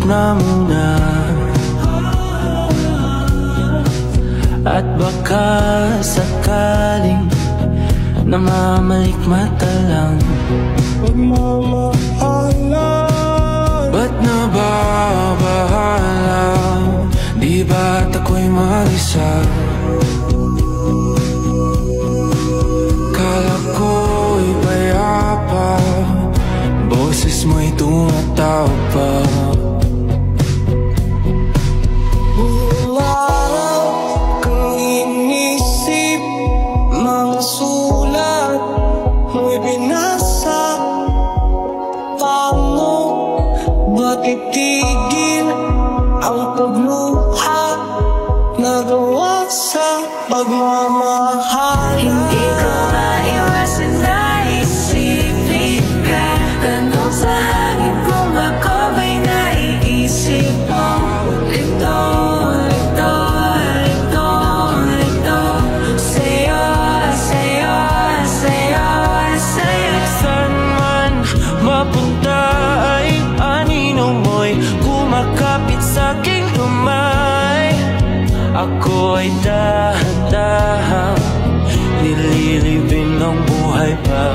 na muna. At baka sakaling namamalikmata lang. Ba't nababahala? Di ba't ako'y mag-isa? Kala ko'y payapa, boses mo'y tumatawag pa. Titigil ang pagluha, nagawa sa pagmamahal. Hindi ko maiwasan na isipin ka. Tanong sa hangin kung ako ba'y naiisip mo. Lito, lito, lito, lito. Sa'yo, sa'yo, sa'yo, sa'yo. Saan man mapunta ay anino mo'y kumakapit sa'king kamay. Ako ay dahan-dahan nililibing ng buhay pa.